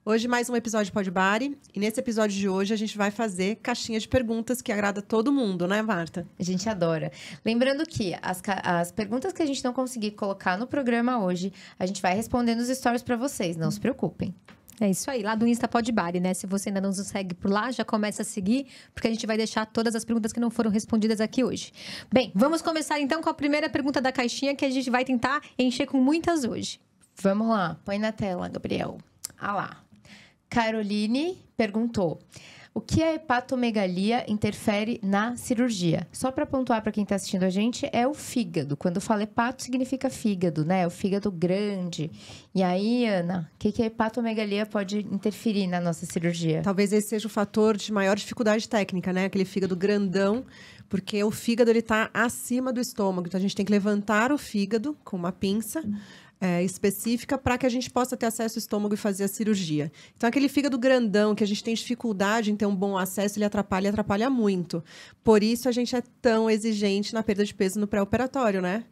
Hoje mais um episódio Pod Bari, e nesse episódio de hoje a gente vai fazer caixinha de perguntas que agrada todo mundo, né, Marta? A gente adora. Lembrando que as perguntas que a gente não conseguir colocar no programa hoje, a gente vai responder nos stories para vocês, não se preocupem. É isso aí, lá do Insta Pod Bari, né? Se você ainda não nos segue por lá, já começa a seguir, porque a gente vai deixar todas as perguntas que não foram respondidas aqui hoje. Bem, vamos começar então com a primeira pergunta da caixinha, que a gente vai tentar encher com muitas hoje. Vamos lá, põe na tela, Gabriel. Ah lá. Caroline perguntou: o que a hepatomegalia interfere na cirurgia? Só para pontuar para quem está assistindo a gente, é o fígado. Quando fala hepato, significa fígado, né? O fígado grande. E aí, Ana, o que a hepatomegalia pode interferir na nossa cirurgia? Talvez esse seja o fator de maior dificuldade técnica, né? Aquele fígado grandão, porque o fígado ele está acima do estômago. Então, a gente tem que levantar o fígado com uma pinça específica para que a gente possa ter acesso ao estômago e fazer a cirurgia. Então, aquele fígado grandão que a gente tem dificuldade em ter um bom acesso, ele atrapalha muito. Por isso, a gente é tão exigente na perda de peso no pré-operatório, né?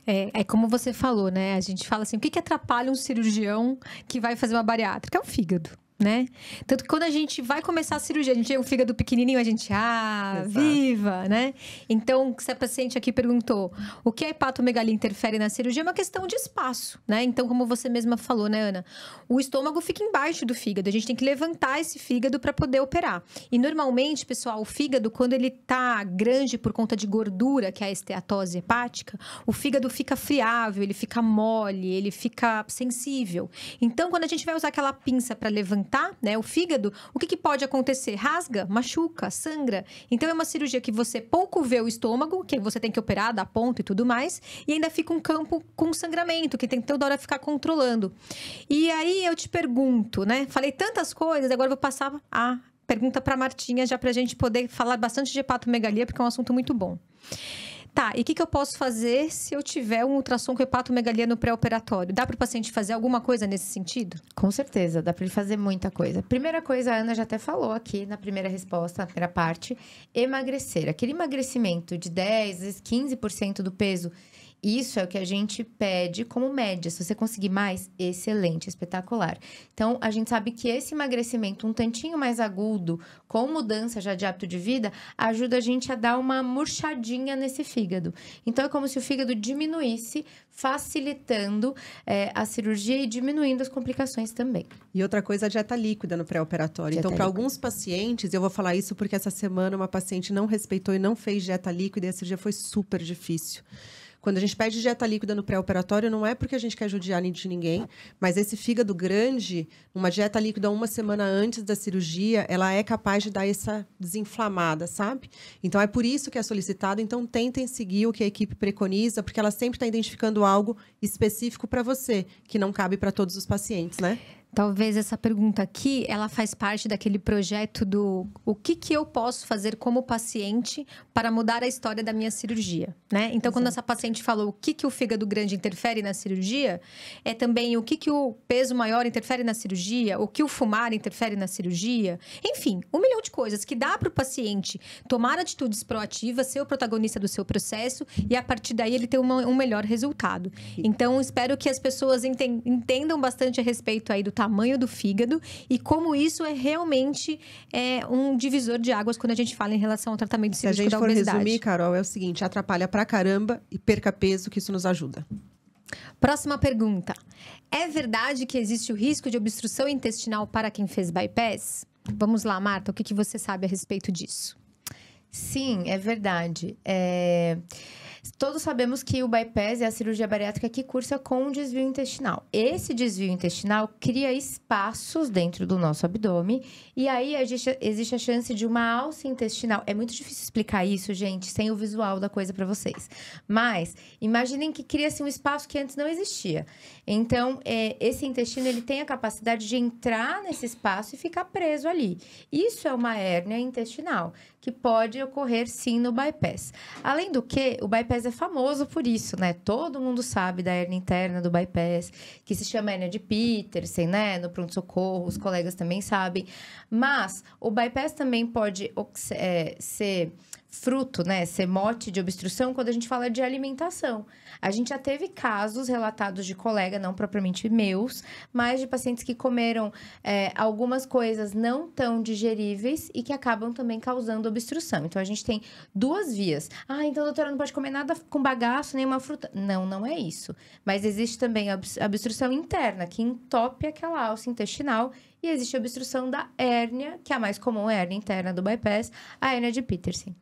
É como você falou, né? A gente fala assim, o que atrapalha um cirurgião que vai fazer uma bariátrica? É o fígado, né? Tanto que quando a gente vai começar a cirurgia, a gente tem um fígado pequenininho, a gente, Exato. viva, né? Então, se a paciente aqui perguntou o que a hepatomegalia interfere na cirurgia, é uma questão de espaço, né? Então, como você mesma falou, né, Ana? O estômago fica embaixo do fígado, a gente tem que levantar esse fígado para poder operar. E, normalmente, pessoal, o fígado, quando ele tá grande por conta de gordura, que é a esteatose hepática, o fígado fica friável, ele fica mole, ele fica sensível. Então, quando a gente vai usar aquela pinça para levantar, né, o fígado, o que pode acontecer? Rasga, machuca, sangra. Então, é uma cirurgia que você pouco vê o estômago, que você tem que operar, dar ponto e tudo mais, e ainda fica um campo com sangramento, que tem que toda hora ficar controlando. E aí, eu te pergunto, né? Falei tantas coisas, agora eu vou passar a pergunta para Martinha, já para a gente poder falar bastante de hepatomegalia, porque é um assunto muito bom. Tá, e o que eu posso fazer se eu tiver um ultrassom com hepatomegalia no pré-operatório? Dá para o paciente fazer alguma coisa nesse sentido? Com certeza, dá para ele fazer muita coisa. Primeira coisa, a Ana já até falou aqui na primeira resposta, na primeira parte, emagrecer. Aquele emagrecimento de 10, às vezes 15% do peso, isso é o que a gente pede como média. Se você conseguir mais, excelente, espetacular. Então, a gente sabe que esse emagrecimento um tantinho mais agudo, com mudança já de hábito de vida, ajuda a gente a dar uma murchadinha nesse fígado. Então, é como se o fígado diminuísse, facilitando a cirurgia e diminuindo as complicações também. E outra coisa, a dieta líquida no pré-operatório. Então, para alguns pacientes, eu vou falar isso porque essa semana uma paciente não respeitou e não fez dieta líquida e a cirurgia foi super difícil. Quando a gente pede dieta líquida no pré-operatório, não é porque a gente quer judiar de ninguém, mas esse fígado grande, uma dieta líquida uma semana antes da cirurgia, ela é capaz de dar essa desinflamada, sabe? Então, é por isso que é solicitado. Então, tentem seguir o que a equipe preconiza, porque ela sempre está identificando algo específico para você, que não cabe para todos os pacientes, né? Talvez essa pergunta aqui, ela faz parte daquele projeto do o que eu posso fazer como paciente para mudar a história da minha cirurgia, né? Então, Exato. Quando essa paciente falou o que o fígado grande interfere na cirurgia, é também o que o peso maior interfere na cirurgia, o que o fumar interfere na cirurgia. Enfim, 1 milhão de coisas que dá para o paciente tomar atitudes proativas, ser o protagonista do seu processo e, a partir daí, ele ter um melhor resultado. Então, espero que as pessoas entendam bastante a respeito aí do tamanho do fígado e como isso é realmente um divisor de águas quando a gente fala em relação ao tratamento cirúrgico da obesidade. Se a gente for resumir, Carol, é o seguinte: atrapalha pra caramba e perca peso, que isso nos ajuda. Próxima pergunta. É verdade que existe o risco de obstrução intestinal para quem fez bypass? Vamos lá, Marta, o que você sabe a respeito disso? Sim, é verdade. Todos sabemos que o bypass é a cirurgia bariátrica que cursa com um desvio intestinal. Esse desvio intestinal cria espaços dentro do nosso abdômen e aí existe a chance de uma alça intestinal. É muito difícil explicar isso, gente, sem o visual da coisa para vocês. Mas imaginem que cria-se um espaço que antes não existia. Então, esse intestino ele tem a capacidade de entrar nesse espaço e ficar preso ali. Isso é uma hérnia intestinal, que pode ocorrer sim no bypass. Além do que, o bypass é famoso por isso, né? Todo mundo sabe da hérnia interna do bypass, que se chama hérnia de Petersen, né? No pronto-socorro, os colegas também sabem. Mas o bypass também pode ser fruto, né, ser mote de obstrução quando a gente fala de alimentação. A gente já teve casos relatados de colega, não propriamente meus, mas de pacientes que comeram algumas coisas não tão digeríveis e que acabam também causando obstrução. Então, a gente tem duas vias. Ah, então, doutora, não pode comer nada com bagaço, nem uma fruta. Não, não é isso. Mas existe também a obstrução interna, que entope aquela alça intestinal. E existe a obstrução da hérnia, que é a mais comum, é a hérnia interna do bypass, a hérnia de Petersen.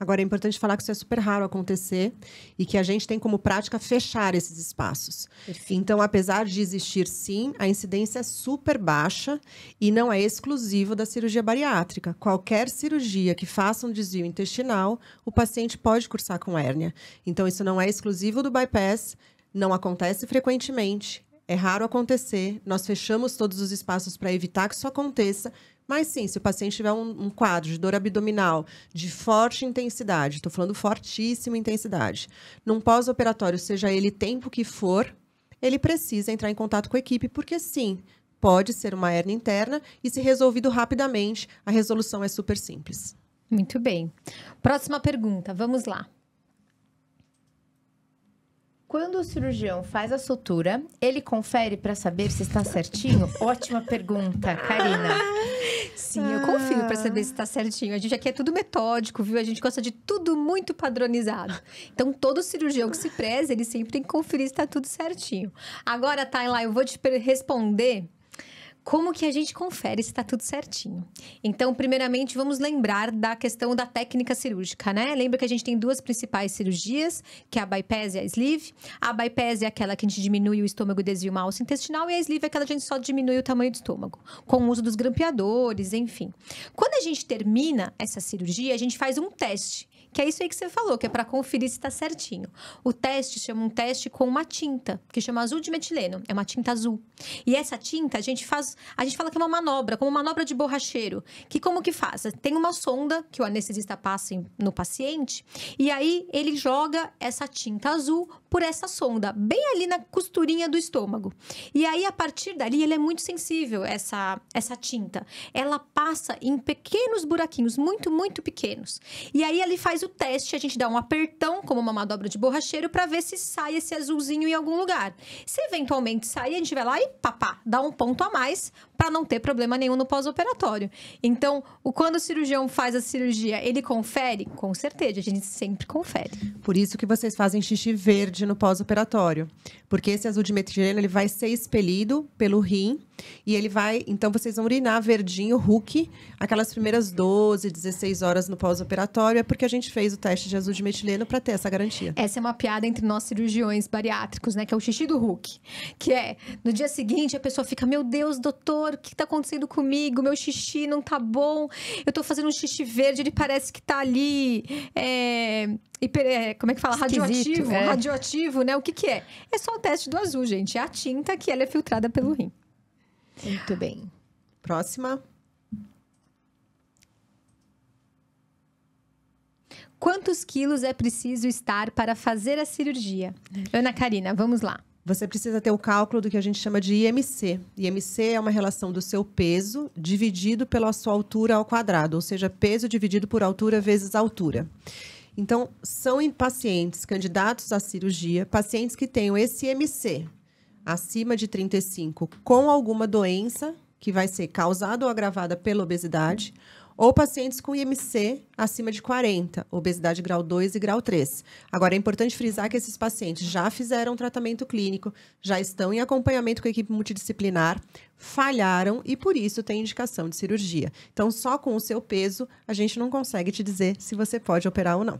Agora, é importante falar que isso é super raro acontecer e que a gente tem como prática fechar esses espaços. Perfeito. Então, apesar de existir, sim, a incidência é super baixa e não é exclusivo da cirurgia bariátrica. Qualquer cirurgia que faça um desvio intestinal, o paciente pode cursar com hérnia. Então, isso não é exclusivo do bypass, não acontece frequentemente, é raro acontecer. Nós fechamos todos os espaços para evitar que isso aconteça. Mas sim, se o paciente tiver um quadro de dor abdominal de forte intensidade, estou falando fortíssima intensidade, num pós-operatório, seja ele tempo que for, ele precisa entrar em contato com a equipe, porque sim, pode ser uma hérnia interna e se resolvido rapidamente, a resolução é super simples. Muito bem. Próxima pergunta, vamos lá. Quando o cirurgião faz a sutura, ele confere para saber se está certinho? Ótima pergunta, Karina. Sim, eu confio para saber se está certinho. A gente aqui é tudo metódico, viu? A gente gosta de tudo muito padronizado. Então, todo cirurgião que se preze, ele sempre tem que conferir se está tudo certinho. Agora, Tayla, eu vou te responder como que a gente confere se está tudo certinho. Então, primeiramente, vamos lembrar da questão da técnica cirúrgica, né? Lembra que a gente tem duas principais cirurgias, que é a bypass e a sleeve. A bypass é aquela que a gente diminui o estômago e desvia uma alça intestinal, e a sleeve é aquela que a gente só diminui o tamanho do estômago, com o uso dos grampeadores, enfim. Quando a gente termina essa cirurgia, a gente faz um teste, que é isso aí que você falou, que é para conferir se está certinho. O teste chama um teste com uma tinta, que chama azul de metileno. É uma tinta azul. E essa tinta, a gente fala que é uma manobra, como manobra de borracheiro. Que como que faz? Tem uma sonda que o anestesista passa no paciente, e aí ele joga essa tinta azul por essa sonda, bem ali na costurinha do estômago. E aí, a partir dali, ele é muito sensível, essa tinta. Ela passa em pequenos buraquinhos, muito, muito pequenos. E aí, ele faz o teste, a gente dá um apertão, como uma manobra de borracheiro, para ver se sai esse azulzinho em algum lugar. Se eventualmente sair, a gente vai lá e dá um ponto a mais para não ter problema nenhum no pós-operatório. Então, quando o cirurgião faz a cirurgia, ele confere? Com certeza, a gente sempre confere. Por isso que vocês fazem xixi verde no pós-operatório. Porque esse azul de metileno, ele vai ser expelido pelo rim e ele vai... Então, vocês vão urinar verdinho, Hulk, aquelas primeiras 12, 16 horas no pós-operatório. É porque a gente fez o teste de azul de metileno para ter essa garantia. Essa é uma piada entre nós cirurgiões bariátricos, né? Que é o xixi do Hulk. Que é, no dia seguinte, a pessoa fica, meu Deus, doutor, o que tá acontecendo comigo? Meu xixi não tá bom. Eu tô fazendo um xixi verde, ele parece que tá ali... como é que fala? Esquisito, radioativo, né? O que é? É só o teste do azul, gente. É a tinta que ela é filtrada pelo rim. Muito bem. Próxima. Quantos quilos é preciso estar para fazer a cirurgia? Ana Karina, vamos lá. Você precisa ter o cálculo do que a gente chama de IMC. IMC é uma relação do seu peso dividido pela sua altura ao quadrado, ou seja, peso dividido por altura vezes altura. Então, são em pacientes candidatos à cirurgia, pacientes que tenham esse IMC acima de 35 com alguma doença que vai ser causada ou agravada pela obesidade, ou pacientes com IMC acima de 40, obesidade grau 2 e grau 3. Agora, é importante frisar que esses pacientes já fizeram tratamento clínico, já estão em acompanhamento com a equipe multidisciplinar, falharam e, por isso, tem indicação de cirurgia. Então, só com o seu peso, a gente não consegue te dizer se você pode operar ou não.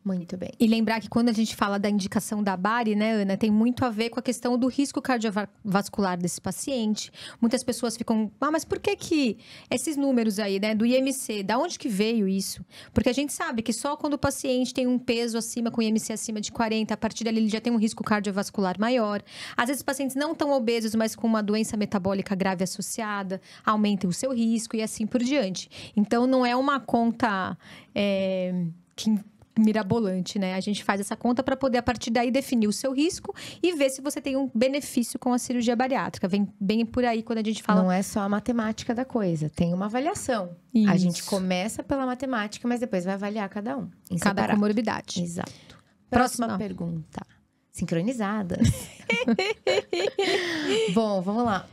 Muito bem. E lembrar que quando a gente fala da indicação da bari, né, Ana, tem muito a ver com a questão do risco cardiovascular desse paciente. Muitas pessoas ficam, mas por que esses números aí, né, do IMC, da onde que veio isso? Porque a gente sabe que só quando o paciente tem um peso acima, com IMC acima de 40, a partir dali ele já tem um risco cardiovascular maior. Às vezes, pacientes não tão obesos, mas com uma doença metabólica grave associada, aumentem o seu risco e assim por diante. Então, não é uma conta que mirabolante, né? A gente faz essa conta para poder, a partir daí, definir o seu risco e ver se você tem um benefício com a cirurgia bariátrica. Vem bem por aí quando a gente fala... Não é só a matemática da coisa, tem uma avaliação. Isso. A gente começa pela matemática, mas depois vai avaliar cada um. Cada comorbidade. Exato. Próxima pergunta. Sincronizadas. Bom, vamos lá.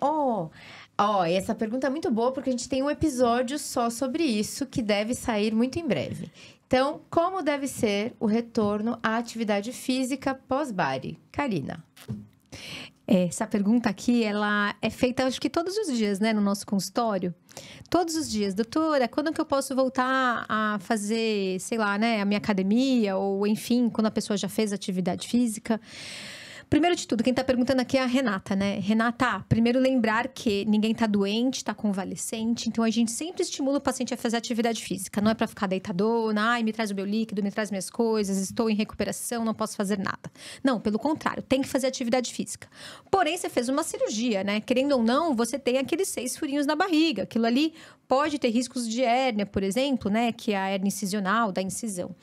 Essa pergunta é muito boa, porque a gente tem um episódio só sobre isso, que deve sair muito em breve. Então, como deve ser o retorno à atividade física pós-bari? Karina. Essa pergunta aqui, ela é feita, acho que todos os dias, né? No nosso consultório. Todos os dias. Doutora, quando que eu posso voltar a fazer, sei lá, né? A minha academia, ou enfim, quando a pessoa já fez atividade física. Primeiro de tudo, quem tá perguntando aqui é a Renata, né? Renata, primeiro lembrar que ninguém tá doente, tá convalescente. Então, a gente sempre estimula o paciente a fazer atividade física. Não é pra ficar deitadona, ai, me traz o meu líquido, me traz minhas coisas, estou em recuperação, não posso fazer nada. Não, pelo contrário, tem que fazer atividade física. Porém, você fez uma cirurgia, né? Querendo ou não, você tem aqueles 6 furinhos na barriga. Aquilo ali pode ter riscos de hérnia, por exemplo, né? Que é a hérnia incisional da incisão.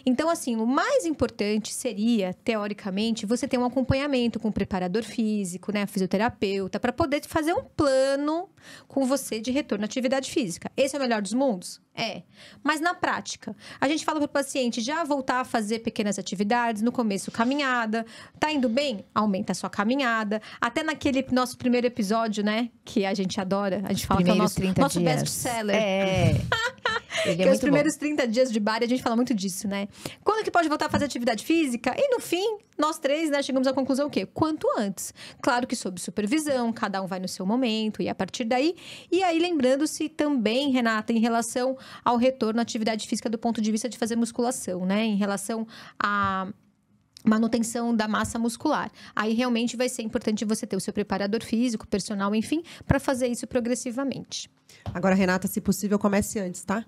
Então, assim, o mais importante seria, teoricamente, você ter um acompanhamento com o preparador físico, né? Fisioterapeuta, para poder fazer um plano com você de retorno à atividade física. Esse é o melhor dos mundos? É. Mas na prática, a gente fala para o paciente já voltar a fazer pequenas atividades, no começo caminhada. Tá indo bem? Aumenta a sua caminhada. Até naquele nosso primeiro episódio, né? Que a gente adora. A gente fala primeiros que é o nosso best-seller. Ele é muito os primeiros 30 dias de bari, a gente fala muito disso, né? Quando que pode voltar a fazer atividade física? E no fim, nós 3, né, chegamos à conclusão o quê? Quanto antes. Claro que sob supervisão, cada um vai no seu momento e a partir daí. E aí, lembrando-se também, Renata, em relação ao retorno à atividade física do ponto de vista de fazer musculação, né? Em relação a manutenção da massa muscular. Aí realmente vai ser importante você ter o seu preparador físico, personal, enfim, para fazer isso progressivamente. Agora, Renata, se possível, comece antes, tá?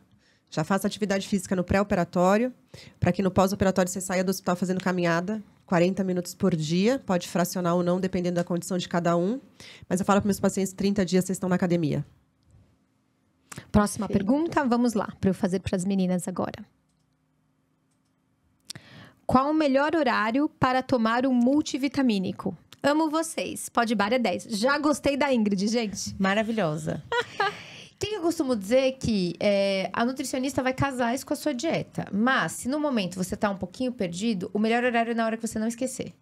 Já faça atividade física no pré-operatório, para que no pós-operatório você saia do hospital fazendo caminhada, 40 minutos por dia, pode fracionar ou não, dependendo da condição de cada um. Mas eu falo para meus pacientes, 30 dias vocês estão na academia. Próxima pergunta, vamos lá, para eu fazer para as meninas agora. Qual o melhor horário para tomar um multivitamínico? Amo vocês. Pode bar é 10. Já gostei da Ingrid, gente. Maravilhosa. Tem que eu costumo dizer que a nutricionista vai casar isso com a sua dieta. Mas, se no momento você tá um pouquinho perdido, o melhor horário é na hora que você não esquecer.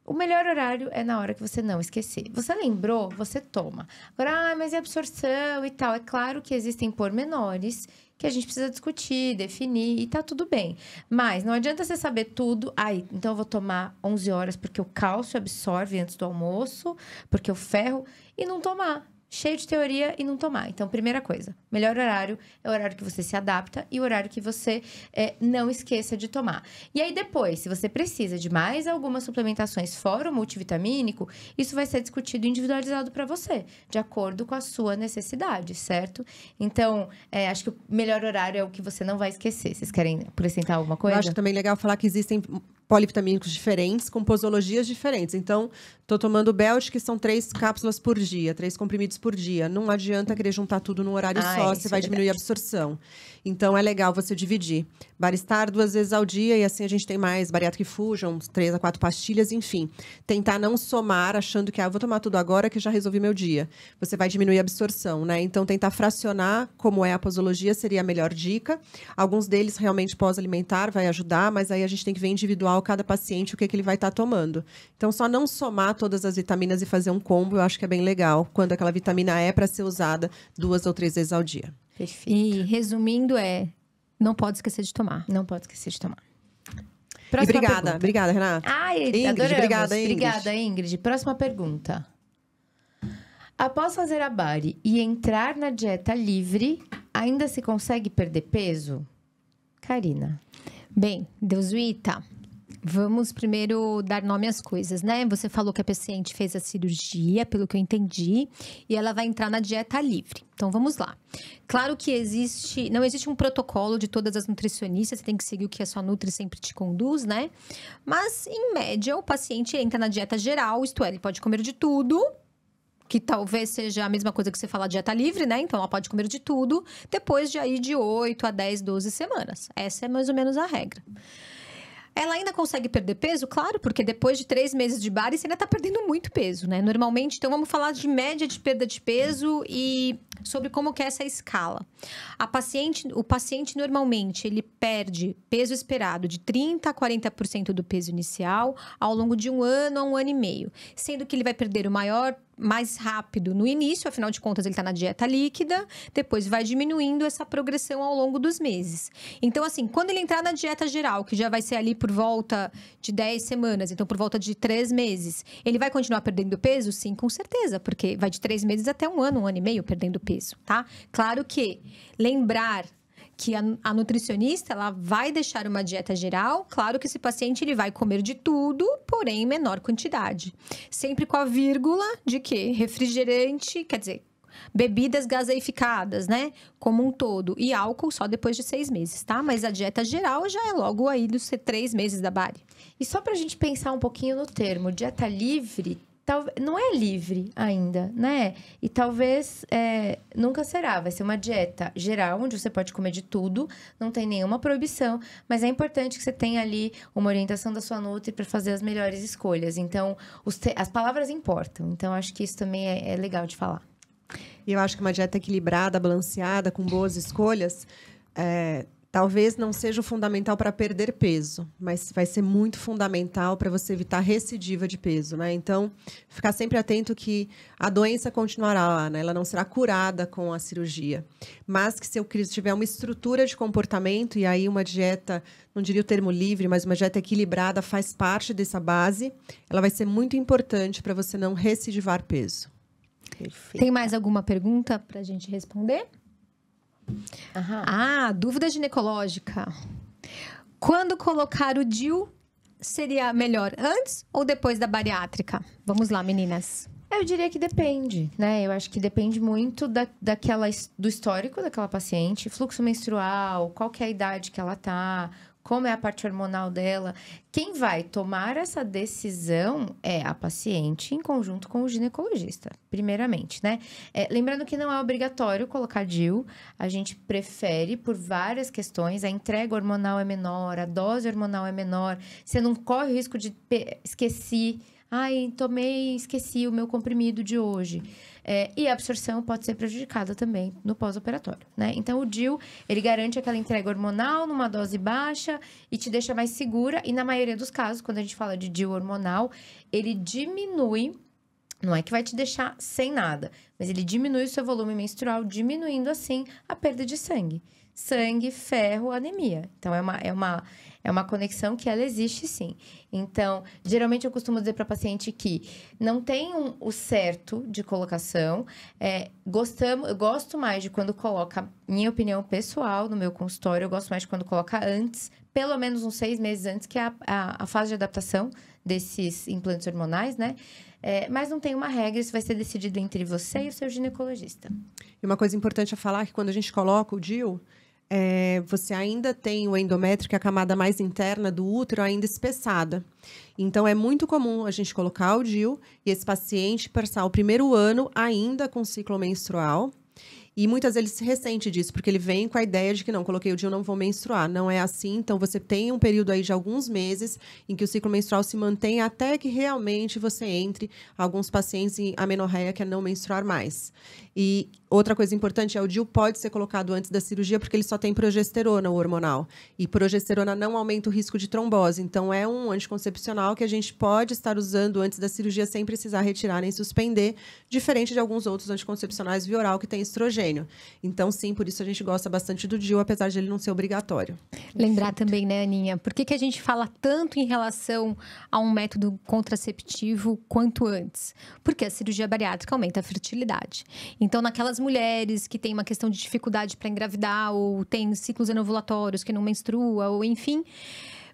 O melhor horário é na hora que você não esquecer. Você lembrou, você toma. Agora, mas e a absorção e tal? É claro que existem pormenores que a gente precisa discutir, definir e tá tudo bem. Mas não adianta você saber tudo. Então eu vou tomar 11 horas porque o cálcio absorve antes do almoço, porque o ferro, e não tomar. Cheio de teoria e não tomar. Então, primeira coisa, melhor horário é o horário que você se adapta e o horário que você não esqueça de tomar. E aí, depois, se você precisa de mais algumas suplementações fora o multivitamínico, isso vai ser discutido individualizado para você, de acordo com a sua necessidade, certo? Então, acho que o melhor horário é o que você não vai esquecer. Vocês querem acrescentar alguma coisa? Eu acho também legal falar que existem polivitamínicos diferentes, com posologias diferentes. Então, tô tomando o Belt, que são 3 cápsulas por dia, 3 comprimidos por dia. Não adianta querer juntar tudo num horário só, você vai diminuir a absorção. Então, é legal você dividir. Baristar 2 vezes ao dia, e assim a gente tem mais Bariatric Fusion, 3 a 4 pastilhas, enfim. Tentar não somar, achando que, eu vou tomar tudo agora que já resolvi meu dia. Você vai diminuir a absorção, né? Então, tentar fracionar como é a posologia seria a melhor dica. Alguns deles, realmente, pós-alimentar vai ajudar, mas aí a gente tem que ver individual cada paciente o que ele vai estar tomando. Então, só não somar todas as vitaminas e fazer um combo, eu acho que é bem legal, quando aquela vitamina é para ser usada 2 ou 3 vezes ao dia. Perfeito. E, resumindo, não pode esquecer de tomar. Não pode esquecer de tomar. Obrigada, Renata. Ingrid, adoramos. Obrigada, Ingrid. Obrigada, Ingrid. Próxima pergunta. Após fazer a bari e entrar na dieta livre, ainda se consegue perder peso? Karina. Bem, Deusuíta, vamos primeiro dar nome às coisas, né? Você falou que a paciente fez a cirurgia, pelo que eu entendi, e ela vai entrar na dieta livre. Então, vamos lá. Claro que não existe um protocolo de todas as nutricionistas, você tem que seguir o que a sua nutri sempre te conduz, né? Mas, em média, o paciente entra na dieta geral, isto é, ele pode comer de tudo que talvez seja a mesma coisa que você fala dieta livre, né? Então, ela pode comer de tudo, depois de aí de 8 a 10, 12 semanas. Essa é mais ou menos a regra. Ela ainda consegue perder peso? Claro, porque depois de 3 meses de bari, você ainda tá perdendo muito peso, né? Normalmente, então vamos falar de média de perda de peso e sobre como que é essa escala. O paciente normalmente, ele perde peso esperado de 30% a 40% do peso inicial ao longo de 1 ano a 1 ano e meio. Sendo que ele vai perder mais rápido no início, afinal de contas ele está na dieta líquida, depois vai diminuindo essa progressão ao longo dos meses. Então, assim, quando ele entrar na dieta geral, que já vai ser ali por volta de 10 semanas, então por volta de 3 meses, ele vai continuar perdendo peso? Sim, com certeza, porque vai de 3 meses até 1 ano e meio perdendo peso, tá? Claro que lembrar que a nutricionista, ela vai deixar uma dieta geral. Claro que esse paciente, ele vai comer de tudo, porém em menor quantidade. Sempre com a vírgula de que refrigerante, quer dizer, bebidas gaseificadas, né? Como um todo. E álcool só depois de 6 meses, tá? Mas a dieta geral já é logo aí dos 3 meses da bari. E só pra gente pensar um pouquinho no termo, dieta livre... não é livre ainda, né? E talvez nunca será. Vai ser uma dieta geral, onde você pode comer de tudo, não tem nenhuma proibição, mas é importante que você tenha ali uma orientação da sua nutri para fazer as melhores escolhas. Então, as palavras importam. Então, acho que isso também é legal de falar. E eu acho que uma dieta equilibrada, balanceada, com boas escolhas, talvez não seja o fundamental para perder peso, mas vai ser muito fundamental para você evitar recidiva de peso, né? Então, ficar sempre atento que a doença continuará lá, né? Ela não será curada com a cirurgia. Mas que se eu tiver uma estrutura de comportamento, e aí uma dieta, não diria o termo livre, mas uma dieta equilibrada faz parte dessa base, ela vai ser muito importante para você não recidivar peso. Perfeito. Tem mais alguma pergunta para a gente responder? Dúvida ginecológica. Quando colocar o DIU, seria melhor antes ou depois da bariátrica? Vamos lá, meninas. Eu diria que depende, né? Eu acho que depende muito do histórico daquela paciente, fluxo menstrual, qual que é a idade que ela tá, como é a parte hormonal dela. Quem vai tomar essa decisão é a paciente em conjunto com o ginecologista, primeiramente, né? Lembrando que não é obrigatório colocar DIU, a gente prefere por várias questões, a entrega hormonal é menor, a dose hormonal é menor, você não corre o risco de esqueci o meu comprimido de hoje. E a absorção pode ser prejudicada também no pós-operatório, né? Então, o DIU, ele garante aquela entrega hormonal numa dose baixa e te deixa mais segura. E na maioria dos casos, quando a gente fala de DIU hormonal, ele diminui, não é que vai te deixar sem nada, mas ele diminui o seu volume menstrual, diminuindo, assim, a perda de sangue. Sangue, ferro, anemia. Então, é uma conexão que ela existe, sim. Então, geralmente eu costumo dizer para paciente que não tem o certo de colocação. Eu gosto mais de quando coloca, minha opinião pessoal, no meu consultório, eu gosto mais de quando coloca antes, pelo menos uns 6 meses antes, que é a fase de adaptação desses implantes hormonais, né? Mas não tem uma regra, isso vai ser decidido entre você e o seu ginecologista. E uma coisa importante a falar é que quando a gente coloca o DIU, você ainda tem o endométrio, que é a camada mais interna do útero, ainda espessada. Então, é muito comum a gente colocar o DIU e esse paciente passar o primeiro ano ainda com ciclo menstrual. E muitas vezes ele se ressente disso, porque ele vem com a ideia de que não, coloquei o DIU, não vou menstruar. Não é assim, então você tem um período aí de alguns meses em que o ciclo menstrual se mantém até que realmente você entre alguns pacientes em amenorreia, que é não menstruar mais. E outra coisa importante o DIU pode ser colocado antes da cirurgia, porque ele só tem progesterona hormonal. E progesterona não aumenta o risco de trombose. Então, é um anticoncepcional que a gente pode estar usando antes da cirurgia sem precisar retirar nem suspender, diferente de alguns outros anticoncepcionais via oral que tem estrogênio. Então, sim, por isso a gente gosta bastante do DIU, apesar de ele não ser obrigatório. Lembrar também, né, Aninha? Por que a gente fala tanto em relação a um método contraceptivo quanto antes? Porque a cirurgia bariátrica aumenta a fertilidade. Então, naquelas mulheres que têm uma questão de dificuldade para engravidar ou têm ciclos anovulatórios que não menstrua, ou enfim,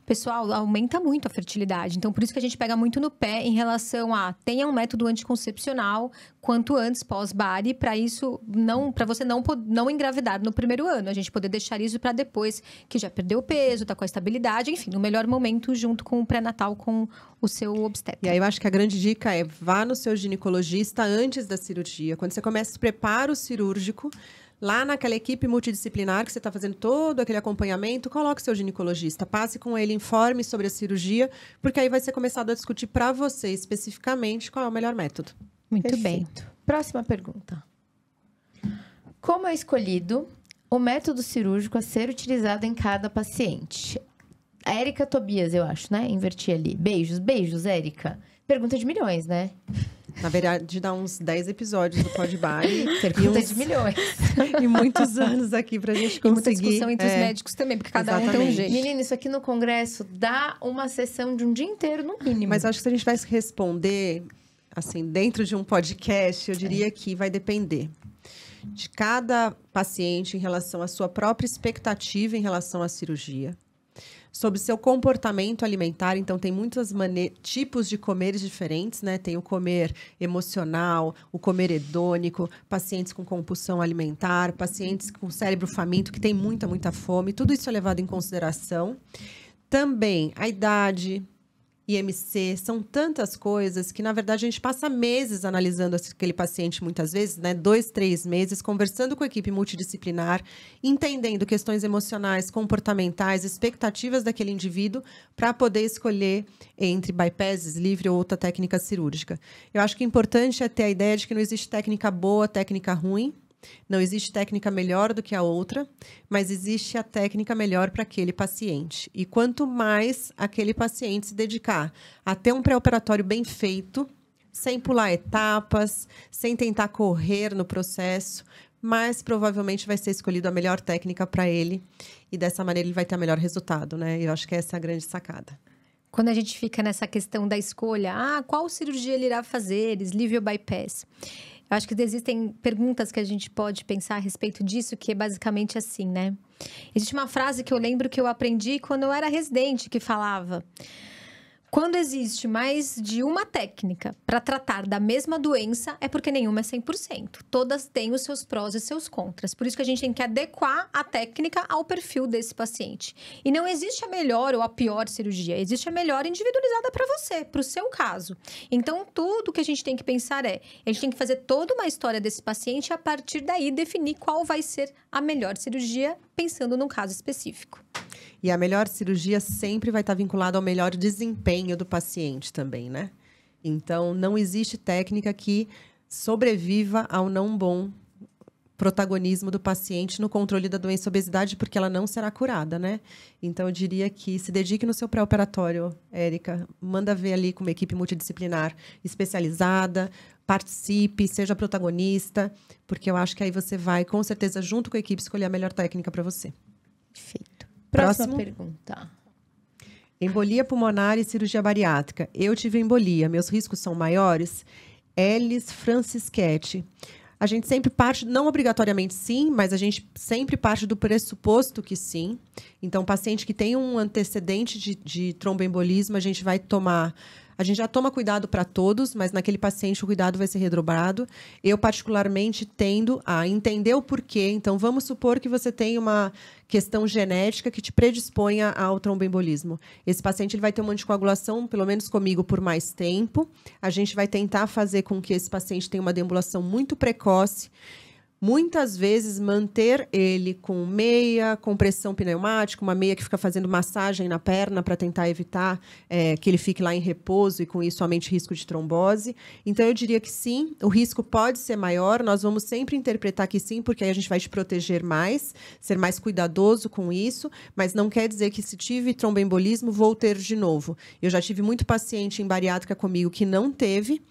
Pessoal, aumenta muito a fertilidade. Então, por isso que a gente pega muito no pé em relação a tenha um método anticoncepcional quanto antes, pós-bari, para você não engravidar no primeiro ano. A gente poder deixar isso para depois que já perdeu o peso, tá com a estabilidade, enfim, no melhor momento junto com o pré-natal, com o seu obstetra. E aí eu acho que a grande dica é vá no seu ginecologista antes da cirurgia. Quando você começa o preparo cirúrgico, lá naquela equipe multidisciplinar que você está fazendo todo aquele acompanhamento, coloque seu ginecologista, passe com ele, informe sobre a cirurgia, porque aí vai ser começado a discutir para você especificamente qual é o melhor método. Muito bem. Próxima pergunta. Como é escolhido o método cirúrgico a ser utilizado em cada paciente? A Érica Tobias, eu acho, né? Inverti ali. Beijos, Érica. Pergunta de milhões, né? Na verdade, dá uns 10 episódios do Podbari. Pergunta de milhões. E muitos anos aqui pra gente conseguir. E muita discussão entre os médicos também, porque cada um tem um jeito. Menina, isso aqui no congresso dá uma sessão de um dia inteiro, no mínimo. Mas acho que se a gente vai responder, assim, dentro de um podcast, eu diria que vai depender de cada paciente em relação à sua própria expectativa em relação à cirurgia. Sobre seu comportamento alimentar, então tem muitos tipos de comeres diferentes, né? Tem o comer emocional, o comer hedônico, pacientes com compulsão alimentar, pacientes com cérebro faminto, que tem muita fome, tudo isso é levado em consideração. Também a idade, IMC, são tantas coisas que, na verdade, a gente passa meses analisando aquele paciente, muitas vezes, né? 2, 3 meses, conversando com a equipe multidisciplinar, entendendo questões emocionais, comportamentais, expectativas daquele indivíduo, para poder escolher entre bypass, sleeve ou outra técnica cirúrgica. Eu acho que o importante é ter a ideia de que não existe técnica boa, técnica ruim. Não existe técnica melhor do que a outra, mas existe a técnica melhor para aquele paciente. E quanto mais aquele paciente se dedicar a ter um pré-operatório bem feito, sem pular etapas, sem tentar correr no processo, mais provavelmente vai ser escolhida a melhor técnica para ele. E dessa maneira ele vai ter o melhor resultado, né? Eu acho que essa é a grande sacada. Quando a gente fica nessa questão da escolha, qual cirurgia ele irá fazer, sleeve ou bypass? Eu acho que existem perguntas que a gente pode pensar a respeito disso, que é basicamente assim, né? Existe uma frase que eu lembro que eu aprendi quando eu era residente, que falava: quando existe mais de uma técnica para tratar da mesma doença, é porque nenhuma é 100%. Todas têm os seus prós e seus contras. Por isso que a gente tem que adequar a técnica ao perfil desse paciente. E não existe a melhor ou a pior cirurgia. Existe a melhor individualizada para você, para o seu caso. Então, tudo que a gente tem que pensar a gente tem que fazer toda uma história desse paciente e, a partir daí, definir qual vai ser a melhor cirurgia, pensando num caso específico. E a melhor cirurgia sempre vai estar vinculada ao melhor desempenho do paciente também, né? Então, não existe técnica que sobreviva ao não bom protagonismo do paciente no controle da doença obesidade, porque ela não será curada, né? Então, eu diria que se dedique no seu pré-operatório, Érica. Manda ver ali com uma equipe multidisciplinar especializada, participe, seja protagonista, porque eu acho que aí você vai, com certeza, junto com a equipe, escolher a melhor técnica para você. Perfeito. Próxima pergunta. Embolia pulmonar e cirurgia bariátrica. Eu tive embolia. Meus riscos são maiores? Elis Francischetti. A gente sempre parte, não obrigatoriamente sim, mas a gente sempre parte do pressuposto que sim. Então, paciente que tem um antecedente de tromboembolismo, a gente já toma cuidado para todos, mas naquele paciente o cuidado vai ser redobrado. Eu, particularmente, tendo a entender o porquê. Então, vamos supor que você tem uma questão genética que te predisponha ao tromboembolismo. Esse paciente ele vai ter uma anticoagulação, pelo menos comigo, por mais tempo. A gente vai tentar fazer com que esse paciente tenha uma deambulação muito precoce. Muitas vezes, manter ele com meia, compressão pneumática, uma meia que fica fazendo massagem na perna para tentar evitar que ele fique lá em repouso e, com isso, aumente o risco de trombose. Então, eu diria que sim, o risco pode ser maior. Nós vamos sempre interpretar que sim, porque aí a gente vai te proteger mais, ser mais cuidadoso com isso, mas não quer dizer que, se tive tromboembolismo, vou ter de novo. Eu já tive muito paciente em bariátrica comigo que não teve,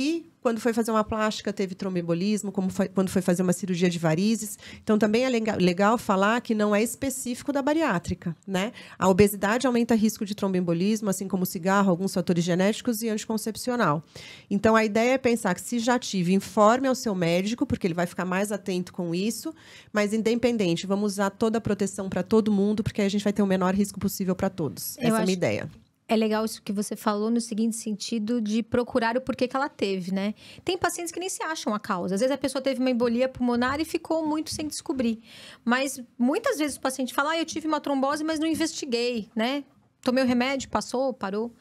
E quando foi fazer uma plástica, teve tromboembolismo, quando foi fazer uma cirurgia de varizes. Então, também é legal falar que não é específico da bariátrica, né? A obesidade aumenta risco de tromboembolismo, assim como o cigarro, alguns fatores genéticos e anticoncepcional. Então, a ideia é pensar que, se já tive, informe ao seu médico, porque ele vai ficar mais atento com isso, mas independente, vamos usar toda a proteção para todo mundo, porque aí a gente vai ter o menor risco possível para todos. Essa é a minha ideia. É legal isso que você falou no seguinte sentido de procurar o porquê que ela teve, né? Tem pacientes que nem se acham a causa. Às vezes a pessoa teve uma embolia pulmonar e ficou muito sem descobrir. Mas muitas vezes o paciente fala, eu tive uma trombose, mas não investiguei, né? Tomei o remédio, passou, parou.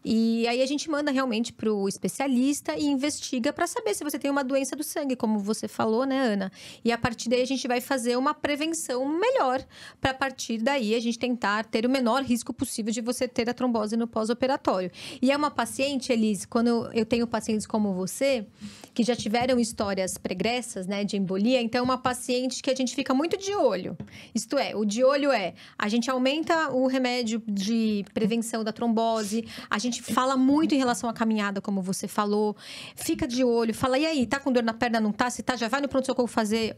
E aí a gente manda realmente para o especialista e investiga para saber se você tem uma doença do sangue, como você falou, né, Ana? E a partir daí a gente vai fazer uma prevenção melhor, para a partir daí a gente tentar ter o menor risco possível de você ter a trombose no pós-operatório. E é uma paciente, Elise, quando eu tenho pacientes como você, que já tiveram histórias pregressas, né, de embolia, então é uma paciente que a gente fica muito de olho. Isto é, o de olho a gente aumenta o remédio de prevenção da trombose, a gente fala muito em relação à caminhada, como você falou. Fica de olho, fala, e aí, tá com dor na perna, não tá? Se tá, já vai no pronto-socorro fazer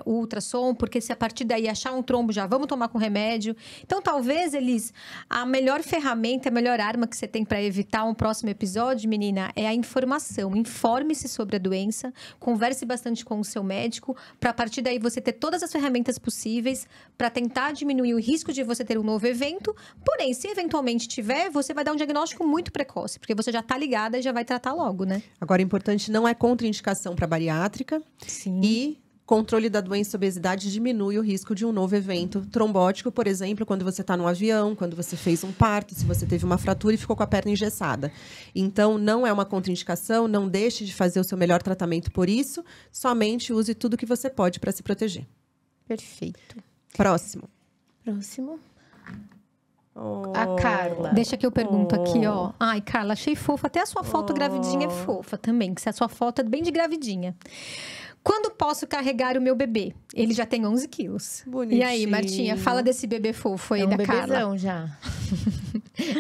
o ultrassom, porque se a partir daí achar um trombo, já vamos tomar com remédio. Então, talvez, Elis, a melhor ferramenta, a melhor arma que você tem para evitar um próximo episódio, menina, é a informação. Informe-se sobre a doença, converse bastante com o seu médico, para a partir daí você ter todas as ferramentas possíveis para tentar diminuir o risco de você ter um novo evento. Porém, se eventualmente tiver, você vai dar um diagnóstico muito precoce, porque você já está ligada e já vai tratar logo, né? Agora, importante, não é contraindicação para bariátrica. Sim. E controle da doença obesidade diminui o risco de um novo evento trombótico, por exemplo, quando você está no avião, quando você fez um parto, se você teve uma fratura e ficou com a perna engessada. Então, não é uma contraindicação, não deixe de fazer o seu melhor tratamento por isso, somente use tudo que você pode para se proteger. Perfeito. Próximo. A Carla. Deixa que eu pergunto aqui, ó. Ai, Carla, achei fofa. Até a sua foto gravidinha é fofa também, que a sua foto é bem de gravidinha. Quando posso carregar o meu bebê? Ele já tem 11 quilos. Bonitinho. E aí, Martinha, fala desse bebê fofo aí da Carla. É um bebezão já.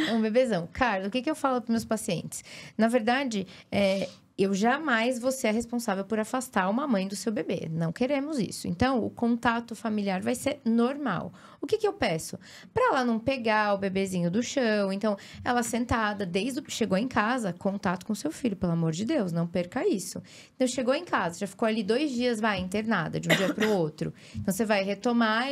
É um bebezão. Carla, o que eu falo para meus pacientes? Na verdade, eu jamais vou ser a responsável por afastar uma mãe do seu bebê. Não queremos isso. Então, o contato familiar vai ser normal. O que eu peço? Para ela não pegar o bebezinho do chão. Então, ela sentada, desde que chegou em casa, contato com seu filho, pelo amor de Deus, não perca isso. Então, chegou em casa, já ficou ali 2 dias, internada, de um dia para o outro. Então, você vai retomar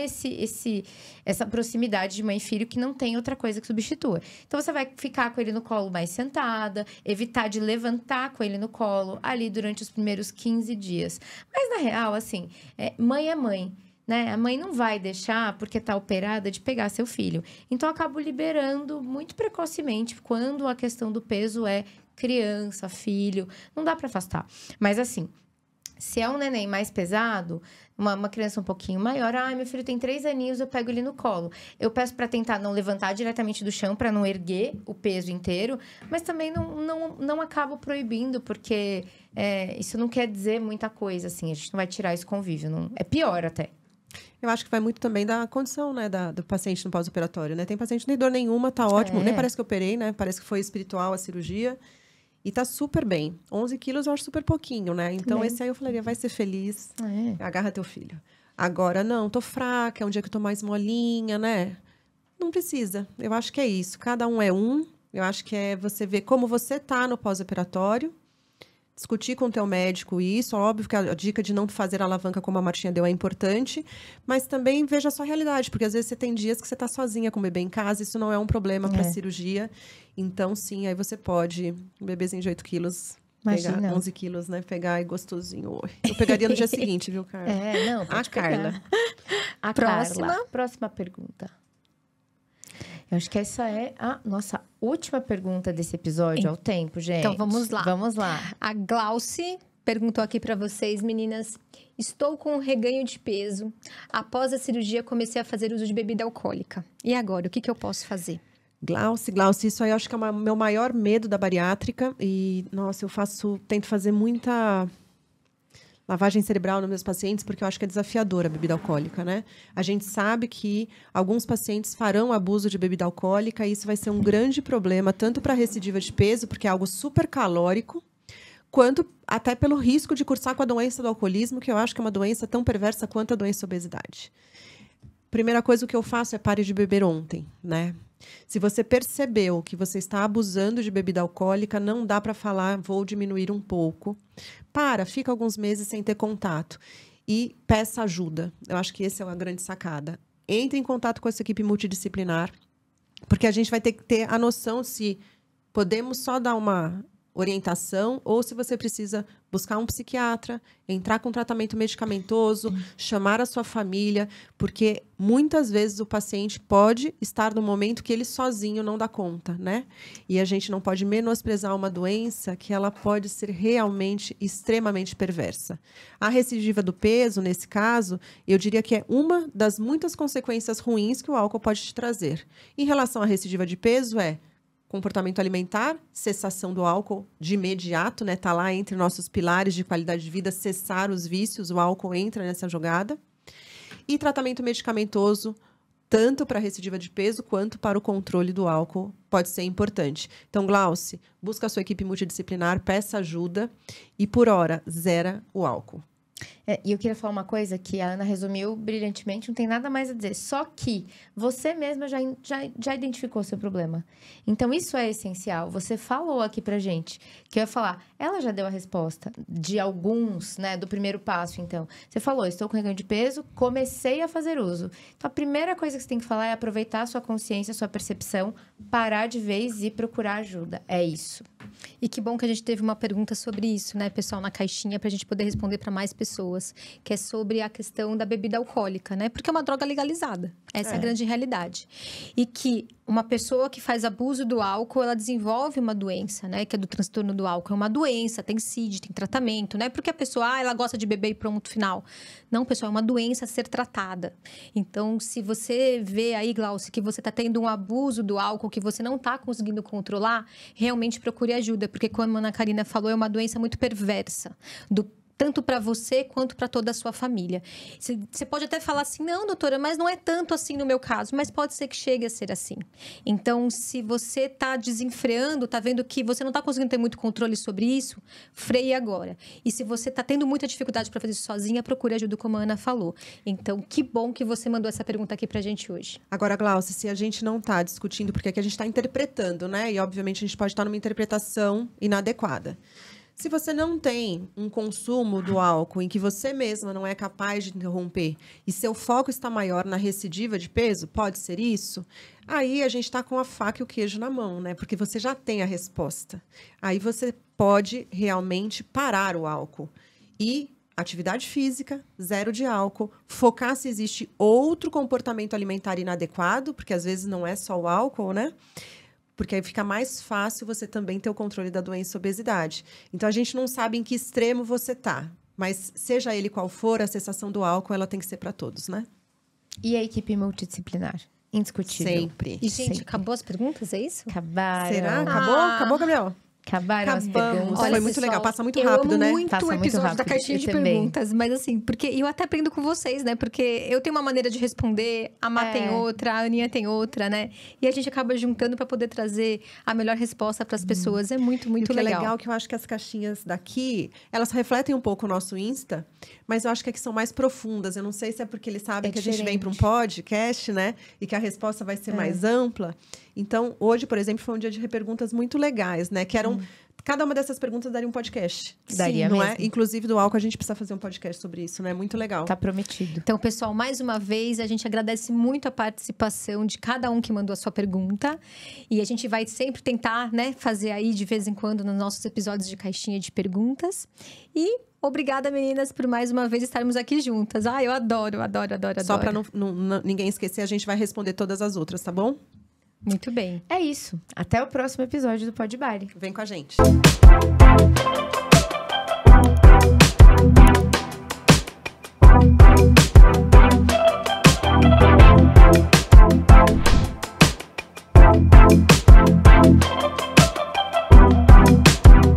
essa proximidade de mãe e filho que não tem outra coisa que substitua. Então, você vai ficar com ele no colo mais sentada, evitar de levantar com ele no colo ali durante os primeiros 15 dias. Mas, na real, assim, mãe é mãe. Né? A mãe não vai deixar, porque está operada, de pegar seu filho. Então, eu acabo liberando muito precocemente, quando a questão do peso é criança, filho. Não dá para afastar. Mas, assim, se é um neném mais pesado, uma criança um pouquinho maior, meu filho tem 3 aninhos, eu pego ele no colo. Eu peço para tentar não levantar diretamente do chão, para não erguer o peso inteiro, mas também não acabo proibindo, porque isso não quer dizer muita coisa, assim. A gente não vai tirar esse convívio. Não, é pior até. Eu acho que vai muito também da condição, né, do paciente no pós-operatório, né? Tem paciente que nem dor nenhuma, tá ótimo. Nem parece que eu operei, né? Parece que foi espiritual a cirurgia. E tá super bem. 11 quilos eu acho super pouquinho, né? Então, esse aí eu falaria, vai ser feliz. Agarra teu filho. Agora, não, tô fraca, é um dia que eu tô mais molinha, né? Não precisa. Eu acho que é isso. Cada um é um. Eu acho que é você ver como você tá no pós-operatório. Discutir com o teu médico isso, óbvio que a dica de não fazer alavanca como a Martinha deu é importante, mas também veja a sua realidade, porque às vezes você tem dias que você está sozinha com o bebê em casa, isso não é um problema para cirurgia, então sim, aí você pode, um bebezinho de 8 quilos, pegar 11 quilos, né, pegar e gostosinho. Eu pegaria no dia seguinte, viu, Carla? Não, a Carla. A próxima pergunta. Eu acho que essa é a nossa última pergunta desse episódio ao tempo, gente. Então, vamos lá. Vamos lá. A Glauci perguntou aqui para vocês, meninas. Estou com um reganho de peso. Após a cirurgia, comecei a fazer uso de bebida alcoólica. E agora, o que eu posso fazer? Glauci, isso aí eu acho que é o meu maior medo da bariátrica. E, nossa, tento fazer muita lavagem cerebral nos meus pacientes, porque eu acho que é desafiadora a bebida alcoólica, né? A gente sabe que alguns pacientes farão abuso de bebida alcoólica e isso vai ser um grande problema, tanto para a recidiva de peso, porque é algo super calórico, quanto até pelo risco de cursar com a doença do alcoolismo, que eu acho que é uma doença tão perversa quanto a doença da obesidade. Primeira coisa, o que eu faço é pare de beber ontem, né? Se você percebeu que você está abusando de bebida alcoólica, não dá para falar, vou diminuir um pouco. Fica alguns meses sem ter contato e peça ajuda. Eu acho que essa é uma grande sacada. Entre em contato com essa equipe multidisciplinar, porque a gente vai ter que ter a noção se podemos só dar uma orientação ou se você precisa buscar um psiquiatra, entrar com tratamento medicamentoso, chamar a sua família, porque muitas vezes o paciente pode estar no momento que ele sozinho não dá conta, né? E a gente não pode menosprezar uma doença que ela pode ser realmente extremamente perversa. A recidiva do peso, nesse caso, eu diria que é uma das muitas consequências ruins que o álcool pode te trazer. Em relação à recidiva de peso, comportamento alimentar, cessação do álcool de imediato, né? Tá lá entre nossos pilares de qualidade de vida, cessar os vícios, o álcool entra nessa jogada. E tratamento medicamentoso, tanto para a recidiva de peso quanto para o controle do álcool, pode ser importante. Então, Glauce, busca a sua equipe multidisciplinar, peça ajuda e, por hora, zera o álcool. E eu queria falar uma coisa que a Ana resumiu brilhantemente, não tem nada mais a dizer. Só que você mesma já identificou o seu problema. Então, isso é essencial. Você falou aqui pra gente, que eu ia falar, ela já deu a resposta de alguns, né, do primeiro passo, então. Você falou, estou com ganho de peso, comecei a fazer uso. Então, a primeira coisa que você tem que falar é aproveitar a sua consciência, a sua percepção, parar de vez e procurar ajuda. É isso. E que bom que a gente teve uma pergunta sobre isso, né, pessoal, na caixinha, pra gente poder responder para mais pessoas, que é sobre a questão da bebida alcoólica, né? Porque é uma droga legalizada. Essa é a grande realidade. E que uma pessoa que faz abuso do álcool, ela desenvolve uma doença, né? Que é do transtorno do álcool. É uma doença, tem CID, tem tratamento, né? Porque a pessoa, ela gosta de beber e pronto, final. Não, pessoal, é uma doença a ser tratada. Então, se você vê aí, Glauce, que você está tendo um abuso do álcool, que você não está conseguindo controlar, realmente procure ajuda. Porque, como a Ana Karina falou, é uma doença muito perversa. Tanto para você quanto para toda a sua família. Você pode até falar assim, não, doutora, mas não é tanto assim no meu caso, mas pode ser que chegue a ser assim. Então, se você está desenfreando, está vendo que você não está conseguindo ter muito controle sobre isso, freie agora. E se você está tendo muita dificuldade para fazer isso sozinha, procure ajuda, como a Ana falou. Então, que bom que você mandou essa pergunta aqui para a gente hoje. Agora, Glauce, se a gente não está discutindo, porque aqui a gente está interpretando, né? E, obviamente, a gente pode estar numa interpretação inadequada. Se você não tem um consumo do álcool em que você mesma não é capaz de interromper e seu foco está maior na recidiva de peso, pode ser isso? Aí a gente está com a faca e o queijo na mão, né? Porque você já tem a resposta. Aí você pode realmente parar o álcool. E atividade física, zero de álcool, focar se existe outro comportamento alimentar inadequado, porque às vezes não é só o álcool, né? Porque aí fica mais fácil você também ter o controle da doença e obesidade. Então, a gente não sabe em que extremo você está. Mas, seja ele qual for, a cessação do álcool, ela tem que ser para todos, né? E a equipe multidisciplinar? Indiscutível. Sempre. E, gente, acabou as perguntas, é isso? Acabaram. Será? Acabou? Acabou, Gabriel? Acabaram as perguntas. Olha, foi muito legal, passa muito rápido, né? Eu amo muito Passa o muito episódio rápido, da caixinha de perguntas, mas assim, porque eu até aprendo com vocês, né? Porque eu tenho uma maneira de responder, a Má tem outra, a Aninha tem outra, né? E a gente acaba juntando para poder trazer a melhor resposta para as pessoas. É muito, muito legal. O que é legal que eu acho que as caixinhas daqui, elas refletem um pouco o nosso Insta, mas eu acho que aqui são mais profundas. Eu não sei se é porque eles sabem que a gente vem para um podcast, né? E que a resposta vai ser mais ampla. Então, hoje, por exemplo, foi um dia de perguntas muito legais, né? Que eram... Cada uma dessas perguntas daria um podcast. Daria não mesmo. É? Inclusive do álcool, a gente precisa fazer um podcast sobre isso, né? Muito legal. Tá prometido. Então, pessoal, mais uma vez, a gente agradece muito a participação de cada um que mandou a sua pergunta. E a gente vai sempre tentar, né, fazer aí de vez em quando nos nossos episódios de caixinha de perguntas. E obrigada, meninas, por mais uma vez estarmos aqui juntas. Ah, eu adoro. Só para ninguém esquecer, a gente vai responder todas as outras, tá bom? Muito bem. É isso. Até o próximo episódio do Pod Bari. Vem com a gente.